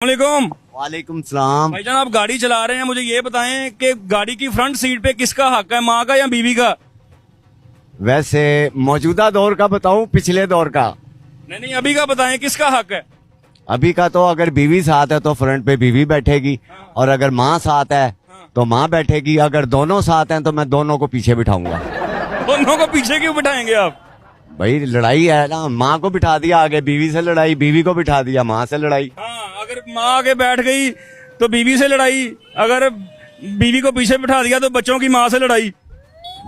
वालेकुम। वालेकुम सलाम। भाईजान आप गाड़ी चला रहे हैं, मुझे ये बताएं कि गाड़ी की फ्रंट सीट पे किसका हक है, माँ का या बीवी का? वैसे मौजूदा दौर का बताऊं पिछले दौर का? नहीं, अभी का बताएं किसका हक है। अभी का तो अगर बीवी साथ है तो फ्रंट पे बीवी बैठेगी, और अगर माँ साथ है तो माँ बैठेगी। अगर दोनों साथ हैं तो मैं दोनों को पीछे बिठाऊंगा। दोनों को पीछे क्यों बिठाएंगे आप? भाई लड़ाई है ना, माँ को बिठा दिया आगे बीवी से लड़ाई, बीवी को बिठा दिया माँ से लड़ाई। हाँ, अगर माँ आगे बैठ गई तो बीवी से लड़ाई, अगर बीवी को पीछे बिठा दिया तो बच्चों की माँ से लड़ाई।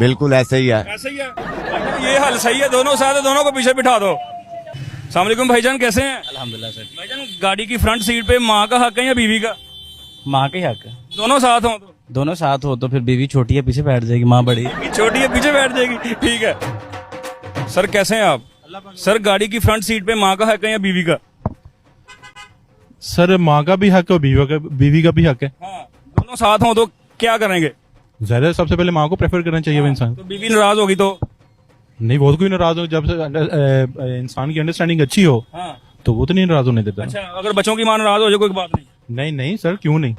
बिल्कुल ऐसे ही है। ऐसे ही है भाईजान, ये हल सही है, दोनों साथ है, दोनों को पीछे बिठा दो। अस्सलाम वालेकुम भाईजान, कैसे हैं? अल्हम्दुलिल्लाह सर। भाईजान गाड़ी की फ्रंट सीट पे माँ का हक है या बीवी का? माँ का ही हक है। दोनों साथ हो तो? दोनों साथ हो तो फिर बीवी छोटी है पीछे बैठ जाएगी, माँ बड़ी है। छोटी है पीछे बैठ जाएगी, ठीक है। सर कैसे हैं आप? सर गाड़ी की फ्रंट सीट पे माँ का हक है या बीवी का? सर माँ का भी हक है और बीवी का भी हक है। हाँ, दोनों साथ हो तो क्या करेंगे? ज्यादा सबसे पहले माँ को प्रेफर करना चाहिए वो इंसान। तो बीवी नाराज होगी तो? नहीं, बहुत कोई नाराज हो, जब से इंसान की अंडरस्टैंडिंग अच्छी हो हाँ। तो वो तो नहीं नाराज होने देता। अच्छा, अगर बच्चों की माँ नाराज हो जाए कोई बात नहीं? नहीं नहीं सर, क्यों नहीं।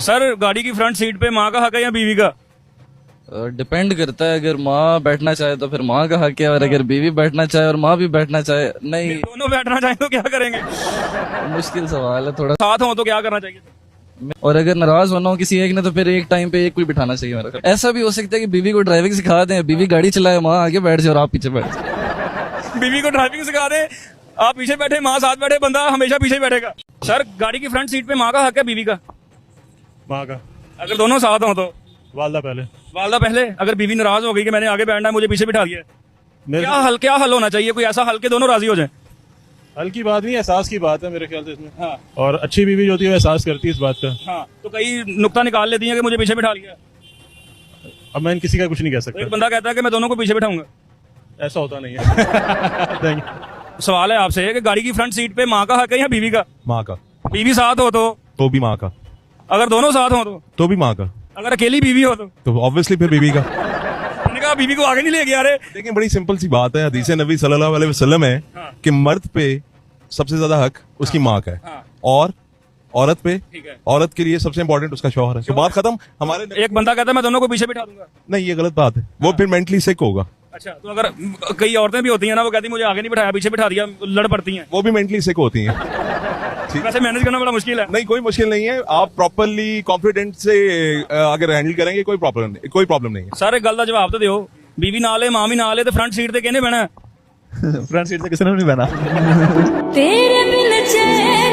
सर गाड़ी की फ्रंट सीट पे माँ का हक है या बीवी का? डिपेंड करता है, अगर माँ बैठना चाहे तो फिर माँ का हक है, और अगर बीवी बैठना चाहे और माँ भी बैठना चाहे नहीं। दोनों बैठना चाहे तो क्या करेंगे? मुश्किल सवाल है थोड़ा। साथ हो तो क्या करना चाहिए? और अगर नाराज होना हो किसी एक ने तो फिर एक टाइम पे एक को ही बिठाना चाहिए मेरा ख्याल। ऐसा भी हो सकता है कि बीवी को ड्राइविंग सिखा दें, बीवी गाड़ी चलाए, माँ आगे बैठ जाए और आप पीछे बैठ जाए। बीवी को ड्राइविंग सिखा दे, आप पीछे बैठे, माँ साथ बैठे, बंदा हमेशा पीछे बैठेगा। सर गाड़ी की फ्रंट सीट पे माँ का हक है बीवी का? माँ का। अगर दोनों साथ हो तो? वालदा पहले। वालदा पहले। अगर बीवी नाराज हो गई कि मैंने आगे बैठना है, मुझे पीछे बिठा दिया, क्या हल होना चाहिए? कोई ऐसा हल के दोनों राजी हो जाए। हल की बात नहीं, एहसास की बात है मेरे ख्याल से इसमें। हाँ। और अच्छी बीवी जो होती है वो एहसास करती है इस बात का। हाँ, तो कई नुक्ता निकाल लेती है कि मुझे पीछे बिठा लिया। अब मैं किसी का कुछ नहीं कह तो एक सकता, बंदा कहता है कि मैं दोनों को पीछे बिठाऊंगा। ऐसा होता नहीं है। Thank you। सवाल है आपसे कि गाड़ी की फ्रंट सीट पे माँ का हक है या बीवी का? माँ का। बीवी साथ हो तो भी माँ का। अगर दोनों साथ हो तो भी माँ का। अगर अकेली बीवी हो तो ऑब्वियसली फिर बीवी का। मैंने कहा बीवी को आगे नहीं ले गया। अरे लेकिन बड़ी सिंपल सी बात है, हदीस नबी सल्लल्लाहु अलैहि वसल्लम है कि मर्द पे सबसे ज्यादा हक उसकी माँ का है, हाँ। और औरत पे, ठीक है। औरत के लिए सबसे इंपॉर्टेंट उसका शौहर है। तो बात खत्म। हमारे एक बंदा कहता है मैं दोनों को पीछे बिठा दूंगा। नहीं, ये गलत बात है, वो फिर मेंटली सिक होगा। अच्छा, तो अगर कई औरतें भी होती हैं ना, वो कहती मुझे आगे नहीं बिठाया पीछे बिठा दिया, लड़ पड़ती हैं। वो भी मेंटली सिक होती हैं। वैसे मैनेज करना बड़ा मुश्किल है। नहीं, कोई मुश्किल नहीं है, आप प्रॉपरली कॉन्फिडेंट से अगर हैंडल करेंगे कोई प्रॉब्लम नहीं है। सारे गल का जवाब तो दो। बीवी ना ले, माँ भी ना ले, तो फ्रंट सीट ते कहने बहना? फ्रंट सीट से किसी ने नहीं बना। तेरे बिन चैन